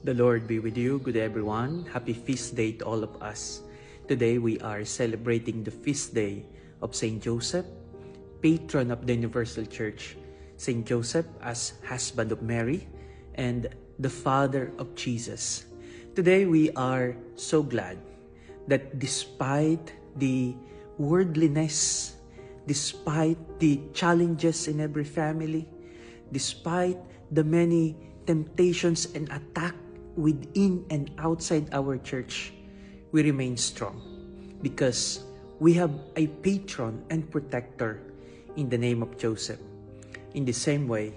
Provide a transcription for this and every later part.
The Lord be with you. Good day, everyone. Happy feast day to all of us. Today we are celebrating the feast day of Saint Joseph, patron of the Universal Church. Saint Joseph as husband of Mary and the father of Jesus. Today we are so glad that despite the worldliness, despite the challenges in every family, despite the many temptations and attack within and outside our church, we remain strong because we have a patron and protector in the name of Joseph. In the same way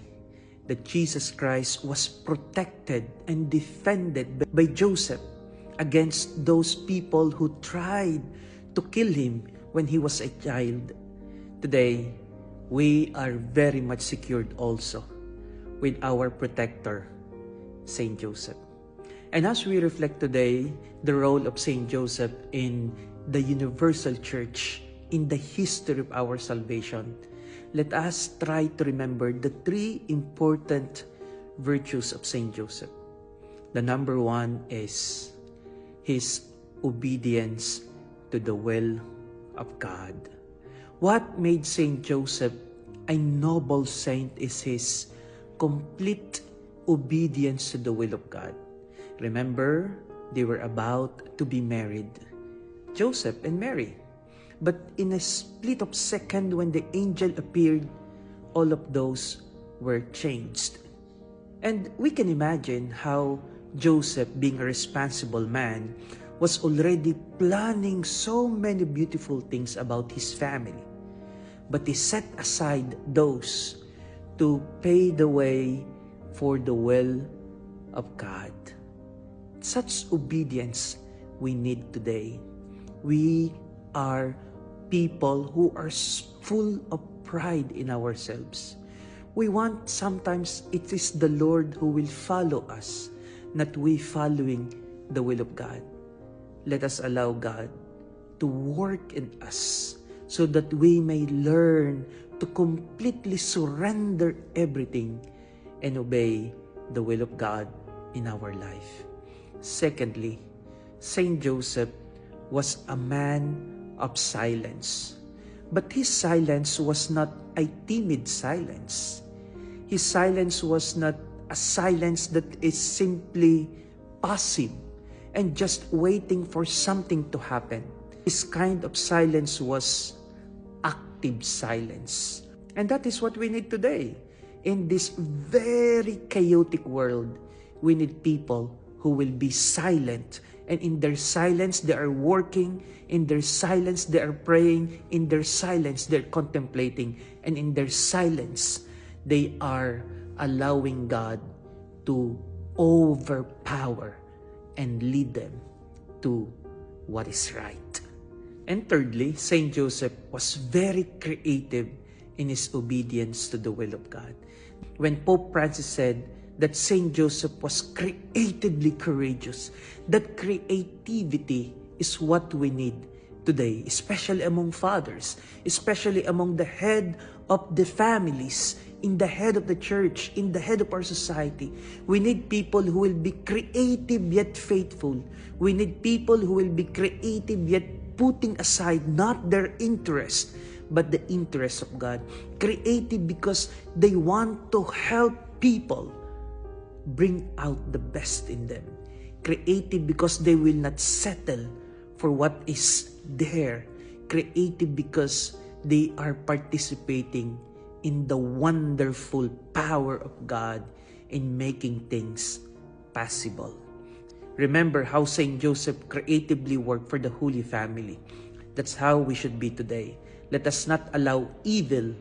that Jesus Christ was protected and defended by Joseph against those people who tried to kill him when he was a child, today we are very much secured also with our protector, Saint Joseph. And as we reflect today the role of Saint Joseph in the Universal Church, in the history of our salvation, let us try to remember the three important virtues of Saint Joseph. The number one is his obedience to the will of God. What made Saint Joseph a noble saint is his complete obedience to the will of God. Remember, they were about to be married, Joseph and Mary. But in a split of second when the angel appeared, all of those were changed. And we can imagine how Joseph, being a responsible man, was already planning so many beautiful things about his family. But he set aside those to pave the way for the will of God. Such obedience we need today. We are people who are full of pride in ourselves. We want sometimes it is the Lord who will follow us, not we following the will of God. Let us allow God to work in us so that we may learn to completely surrender everything and obey the will of God in our life. Secondly, Saint Joseph was a man of silence. But his silence was not a timid silence. His silence was not a silence that is simply passive and just waiting for something to happen. His kind of silence was active silence. And that is what we need today. In this very chaotic world, we need people who will be silent. And in their silence, they are working. In their silence, they are praying. In their silence, they're contemplating. And in their silence, they are allowing God to overpower and lead them to what is right. And thirdly, Saint Joseph was very creative in his obedience to the will of God. When Pope Francis said that Saint Joseph was creatively courageous, that creativity is what we need today, especially among fathers, especially among the head of the families, in the head of the church, in the head of our society. We need people who will be creative yet faithful. We need people who will be creative yet putting aside not their interest, but the interest of God. Creative because they want to help people bring out the best in them. Creative because they will not settle for what is there. Creative because they are participating in the wonderful power of God in making things possible. Remember how Saint Joseph creatively worked for the Holy Family. That's how we should be today. Let us not allow evil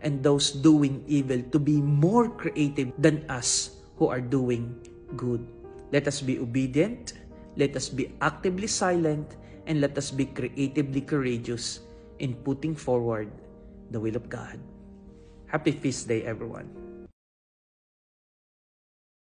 and those doing evil to be more creative than us who are doing good. Let us be obedient, let us be actively silent, and let us be creatively courageous in putting forward the will of God. Happy Feast Day, everyone.